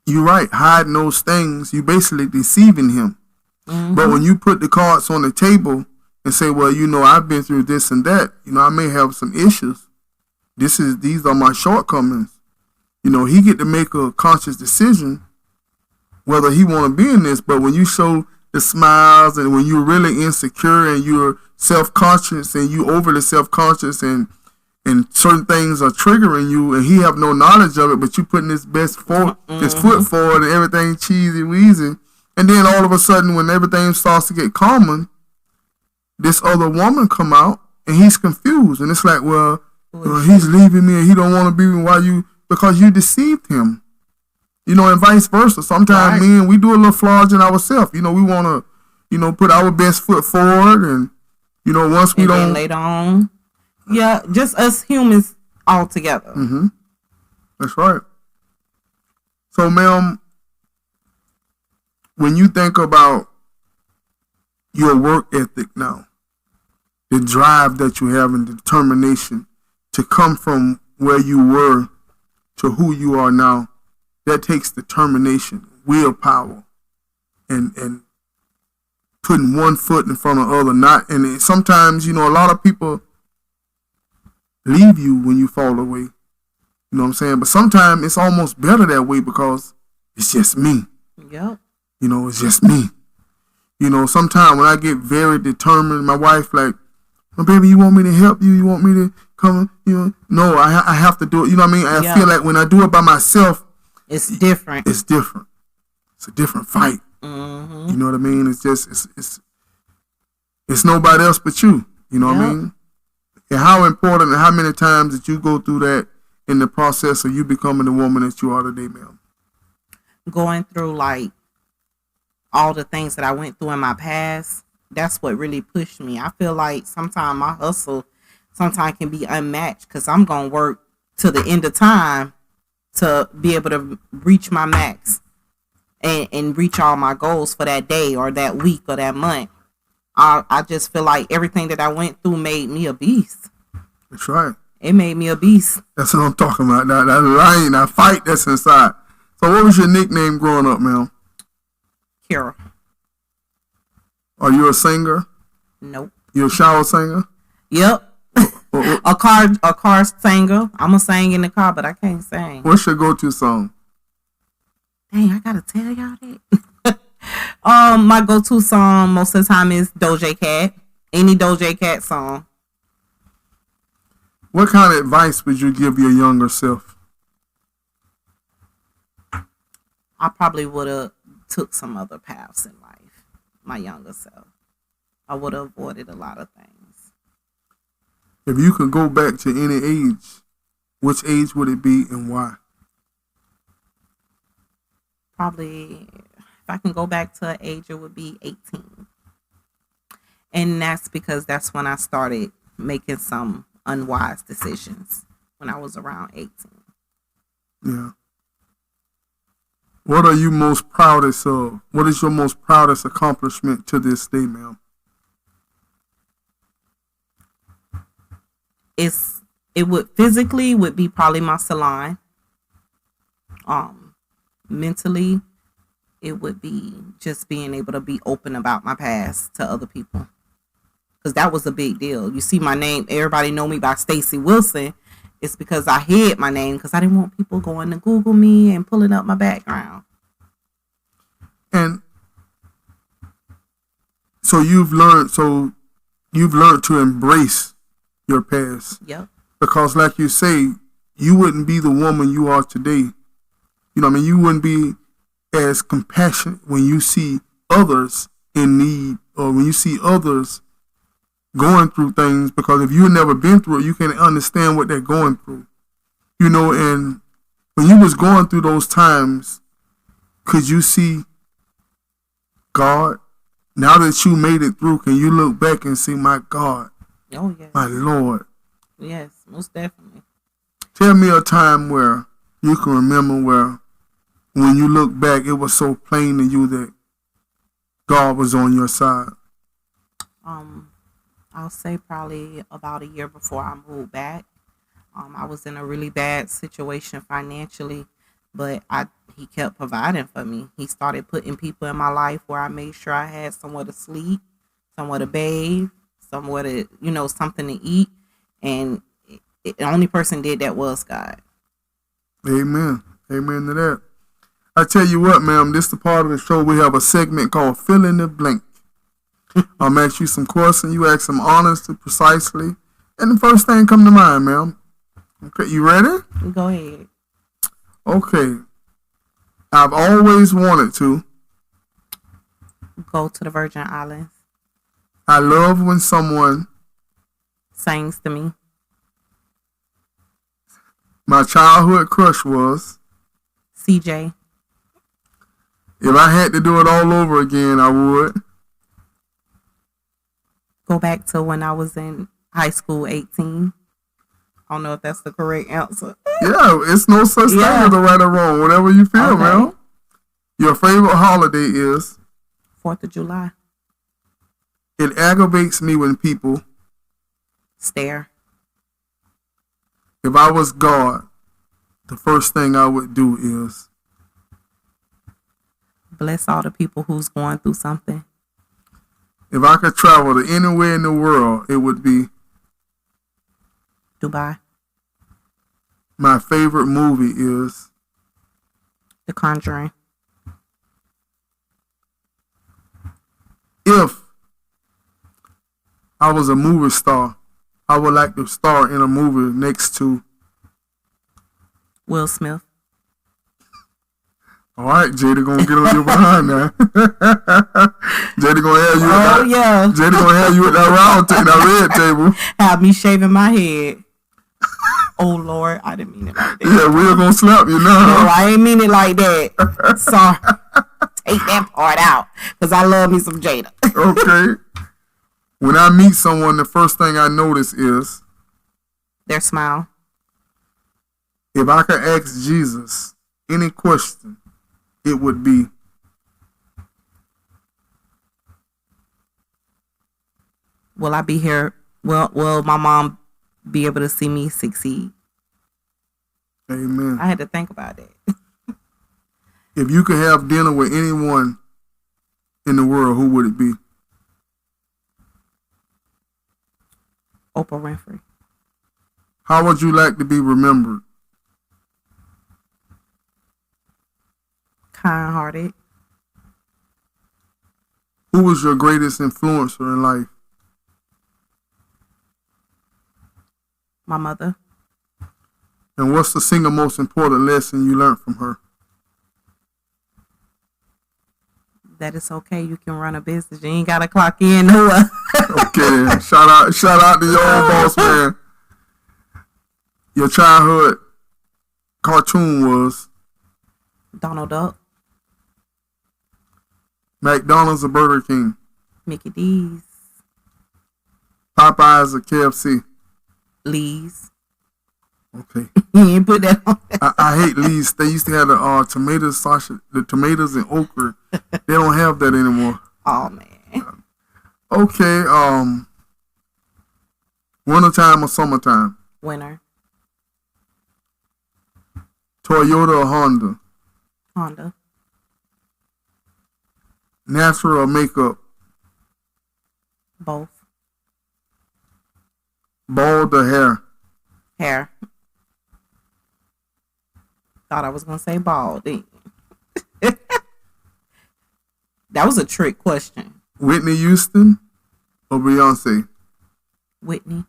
you're right, hiding those things, you basically deceiving him. Mm-hmm. But when you put the cards on the table and say, well, you know, I've been through this and that, you know, I may have some issues. These are my shortcomings. You know, he get to make a conscious decision whether he want to be in this. But when you show the smiles and when you're really insecure and you're self-conscious and you overly self-conscious and certain things are triggering you and he have no knowledge of it, but you putting his his foot forward and everything cheesy weezy. And then all of a sudden when everything starts to get common, this other woman come out and he's confused. And it's like, well, he's leaving me and he don't want to be with because you deceived him. You know, and vice versa. Sometimes men, we do a little flogging ourselves. You know, we want to, you know, put our best foot forward and, you know, once we don't. Later on. Yeah, just us humans all together. Mm-hmm. That's right. So, ma'am, when you think about your work ethic now, the drive that you have and the determination to come from where you were to who you are now, that takes determination, willpower, and putting one foot in front of the other. And sometimes, you know, a lot of people leave you when you fall away. You know what I'm saying? But sometimes it's almost better that way because it's just me. Yep. You know, it's just me. You know, sometimes when I get very determined, my wife like, well, baby, you want me to help you? You want me to come? You know, no, I have to do it. You know what I mean? I feel like when I do it by myself, it's different. It's different. It's a different fight. Mm-hmm. You know what I mean? It's just it's nobody else but you. You know what I mean? And how important and how many times did you go through that in the process of you becoming the woman that you are today, ma'am? Going through like all the things that I went through in my past, that's what really pushed me. I feel like sometimes my hustle can be unmatched because I'm going to work to the end of time to be able to reach my max and reach all my goals for that day or that week or that month. I just feel like everything that I went through made me a beast. That's right. It made me a beast. That's what I'm talking about. That lion, that fight that's inside. So what was your nickname growing up, ma'am? Kira. Are you a singer? Nope. You a shower singer? Yep. A car singer. I'm a sing in the car, but I can't sing. What's your go-to song? Dang, I gotta tell y'all that. My go-to song most of the time is Doja Cat. Any Doja Cat song. What kind of advice would you give your younger self? I probably would have took some other paths in life. My younger self. I would have avoided a lot of things. If you could go back to any age, which age would it be and why? Probably, if I can go back to an age, it would be 18. And that's because that's when I started making some unwise decisions when I was around 18. Yeah. What are you most proudest of? What is your most proudest accomplishment to this day, ma'am? It would physically would be probably my salon. Mentally, it would be just being able to be open about my past to other people. Because that was a big deal. You see my name, everybody know me by Stacy Wilson. It's because I hid my name because I didn't want people going to Google me and pulling up my background. And so you've learned to embrace your past. Yep. Because like you say, you wouldn't be the woman you are today. You know what I mean? You wouldn't be as compassionate when you see others in need or when you see others going through things, because if you've never been through it, you can't understand what they're going through. You know, and when you was going through those times, could you see God Now that you made it through, can you look back and see, my God, Oh, yes. my Lord? Yes, most definitely. Tell me a time where you can remember where, when you look back, it was so plain to you that God was on your side. I'll say probably about a year before I moved back. I was in a really bad situation financially, but he kept providing for me. He started putting people in my life where I made sure I had somewhere to sleep, somewhere to bathe, somewhere to, something to eat. And the only person did that was God. Amen. Amen to that. I tell you what, ma'am, this is the part of the show. We have a segment called Fill in the Blank. I'll ask you some questions. You ask them honestly, precisely. And the first thing come to mind, ma'am. Okay, you ready? Go ahead. Okay. I've always wanted to go to the Virgin Islands. I love when someone sings to me. My childhood crush was CJ. If I had to do it all over again, I would go back to when I was in high school, 18. I don't know if that's the correct answer. Yeah, it's no such thing as a right or wrong. Whatever you feel, man. Your favorite holiday is 4th of July. It aggravates me when people stare. If I was God, the first thing I would do is bless all the people who's going through something. If I could travel to anywhere in the world, it would be Dubai. My favorite movie is The Conjuring. If I was a movie star, I would like to star in a movie next to Will Smith. All right, Jada gonna get on your behind now. Jada gonna have you. Jada gonna have you at that round table, that red table. Have me shaving my head. Oh Lord, I didn't mean it like that. Yeah, we're gonna slap you now. No, I ain't mean it like that. Sorry. Take that part out, cause I love me some Jada. Okay. When I meet someone, the first thing I notice is their smile. If I could ask Jesus any question, it would be, will I be here? Will my mom be able to see me succeed? Amen. I had to think about that. If you could have dinner with anyone in the world, who would it be? Oprah Winfrey. How would you like to be remembered? Kind-hearted. Who was your greatest influencer in life? My mother. And what's the single most important lesson you learned from her? That it's okay. You can run a business. You ain't got to clock in nowhere. Okay. Shout out to your old boss, man. Your childhood cartoon was Donald Duck. McDonald's or Burger King? Mickey D's. Popeyes or KFC? Lee's. Okay. You ain't put that on. I hate Lee's. They used to have the tomato sausage, the tomatoes and okra. They don't have that anymore. Oh man. Okay. Winter time or summertime? Winter. Toyota or Honda? Honda. Natural or makeup? Both. Bald or hair? Hair. Thought I was gonna say bald. That was a trick question. Whitney Houston or Beyonce? Whitney.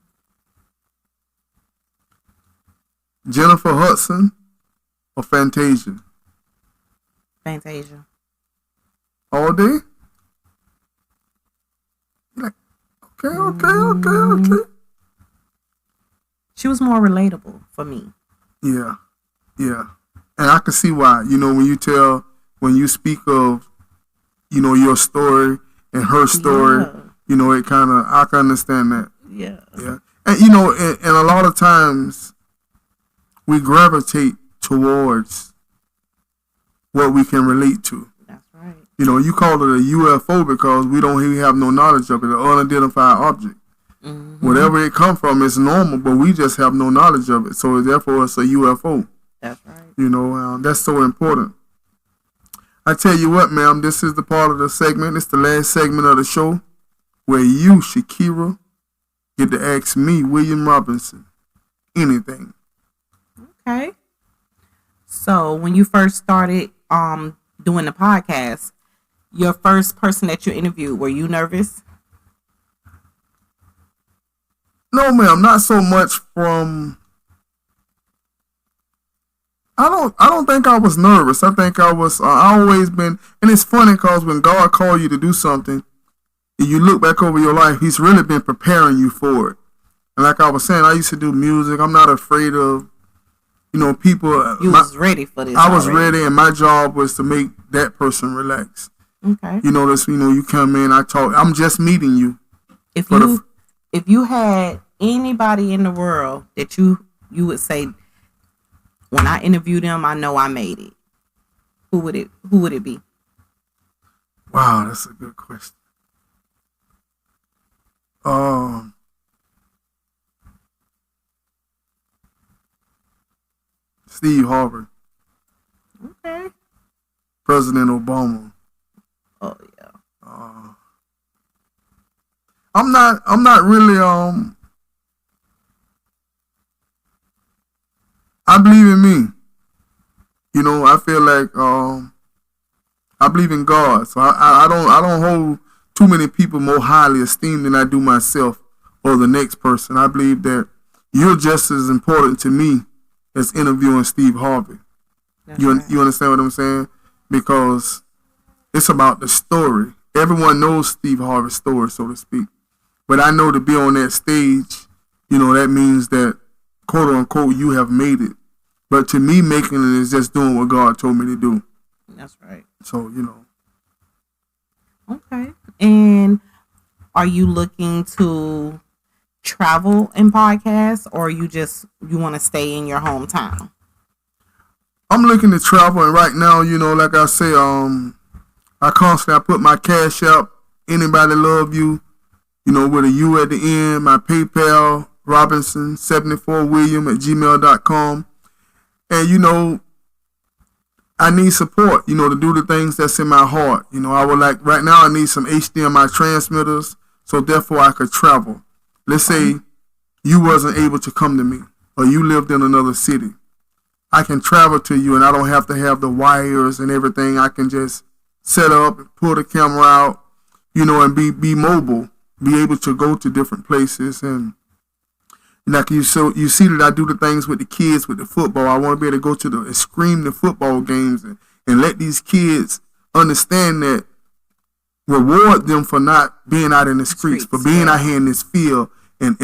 Jennifer Hudson or Fantasia? Fantasia. All day? Okay. She was more relatable for me. Yeah. And I can see why. When you speak of, your story and her story. Yeah. You know, I can understand that. Yeah. Yeah. And, you know, and a lot of times we gravitate towards what we can relate to. That's right. You know, you call it a UFO because we don't even have no knowledge of it, an unidentified object. Mm-hmm. Whatever it come from is normal, but we just have no knowledge of it. So therefore, it's a UFO. That's right. You know, that's so important. I tell you what, ma'am, this is the part of the segment. It's the last segment of the show where you, Shakira, get to ask me, William Robinson, anything. Okay. So when you first started doing the podcast, your first person that you interviewed, were you nervous? No, ma'am, not so much from. I don't think I was nervous. I think I was. I always been, and it's funny because when God called you to do something, and you look back over your life, He's really been preparing you for it. And like I was saying, I used to do music. I'm not afraid of, you know, people. You was ready for this. I was ready, and my job was to make that person relax. Okay. You know this. You know, you come in, I talk. I'm just meeting you. If you had anybody in the world that you would say, when I interview them, I know I made it, who would it be? Wow, that's a good question. Steve Harvey. Okay. President Obama. Oh yeah. I'm not really I believe in me. You know, I feel like I believe in God. So I don't hold too many people more highly esteemed than I do myself or the next person. I believe that you're just as important to me as interviewing Steve Harvey. You understand what I'm saying? Because it's about the story. Everyone knows Steve Harvey's story, so to speak. But I know to be on that stage, you know, that means that, quote unquote, you have made it. But to me, making it is just doing what God told me to do. That's right. So, you know. Okay. And are you looking to travel in podcasts, or you want to stay in your hometown? I'm looking to travel, and right now, you know, like I say, I put my cash up. Anybody love you, you know, with a U at the end. My PayPal, Robinson74William@gmail.com. And, you know, I need support, you know, to do the things that's in my heart. You know, I would like, right now I need some HDMI transmitters, so therefore I could travel. Let's say you wasn't able to come to me, or you lived in another city. I can travel to you, and I don't have to have the wires and everything. I can just set up and pull the camera out, you know, and be mobile, be able to go to different places. And like you see that I do the things with the kids with the football. I want to be able to go to and scream the football games and let these kids understand that, reward them for not being out in the streets, for being out here in this field, and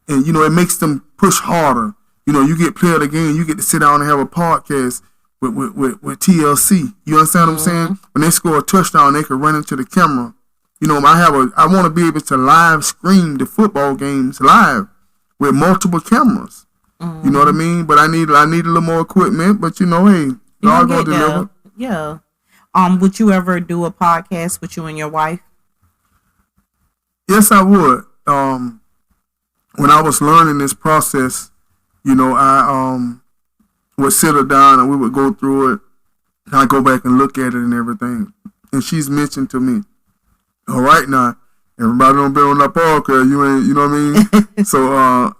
you know, it makes them push harder. You know, you get player of the game, you get to sit down and have a podcast with TLC. You understand what I'm saying? When they score a touchdown, they can run into the camera. You know, I want to be able to live stream the football games live with multiple cameras. You know what I mean? But I need a little more equipment. But you know, hey, God gonna deliver. Yeah. Would you ever do a podcast with you and your wife? Yes, I would. When I was learning this process, you know, I would sit her down and we would go through it. I go back and look at it and everything. And she's mentioned to me, all right now, everybody don't be on that podcast. You ain't, you know what I mean? So I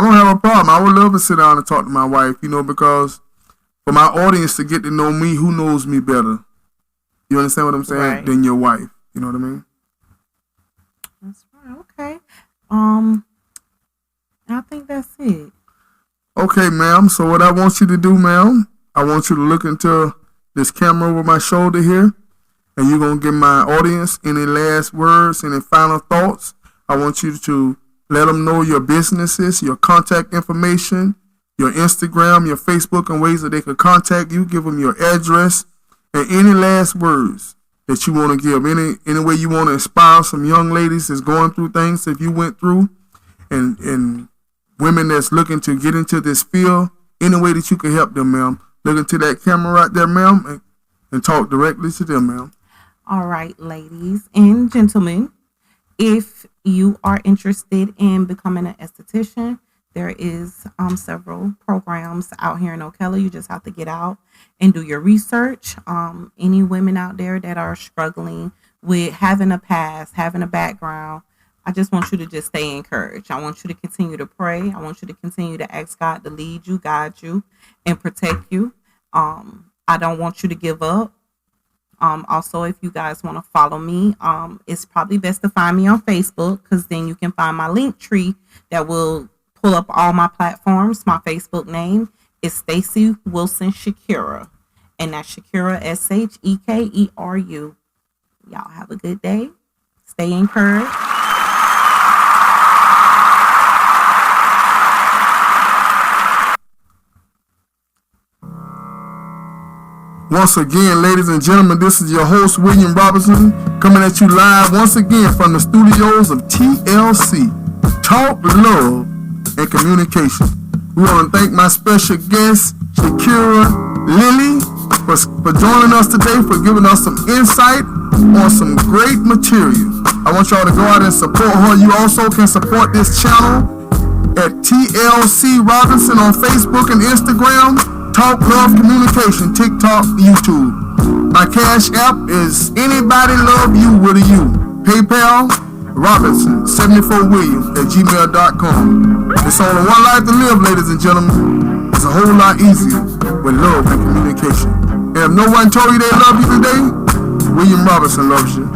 don't have a problem. I would love to sit down and talk to my wife, you know, because for my audience to get to know me, who knows me better? You understand what I'm saying? Right. Than your wife. You know what I mean? That's right. Okay. I think that's it. Okay, ma'am. So what I want you to do, ma'am, I want you to look into this camera over my shoulder here, and you're going to give my audience any last words, any final thoughts. I want you to let them know your businesses, your contact information, your Instagram, your Facebook, and ways that they can contact you. Give them your address and any last words. that you want to give? Any way you want to inspire some young ladies that's going through things that you went through, and women that's looking to get into this field, any way that you can help them, ma'am? Look into that camera right there, ma'am, and talk directly to them, ma'am. All right, ladies and gentlemen, if you are interested in becoming an esthetician, there is several programs out here in Ocala. You just have to get out and do your research. Any women out there that are struggling with having a past, having a background, I just want you to just stay encouraged. I want you to continue to pray. I want you to continue to ask God to lead you, guide you, and protect you. I don't want you to give up. Also, if you guys want to follow me, it's probably best to find me on Facebook, because then you can find my link tree that will pull up all my platforms. My Facebook name is Stacy Wilson Shakira, and that's Shakira, Shekeru. Y'all have a good day. Stay encouraged. Once again, ladies and gentlemen, this is your host, William Robinson, coming at you live once again from the studios of TLC, Talk, Love, and Communication. We want to thank my special guest, Shakira Lily, for joining us today, for giving us some insight on some great material. I want y'all to go out and support her. You also can support this channel at TLC Robinson on Facebook and Instagram, Talk, Love, Communication, TikTok, YouTube. My cash app is Anybody Love You with a U. PayPal, Robinson74William@gmail.com. It's only one life to live, ladies and gentlemen. It's a whole lot easier with love and communication. And if no one told you they love you today, William Robinson loves you.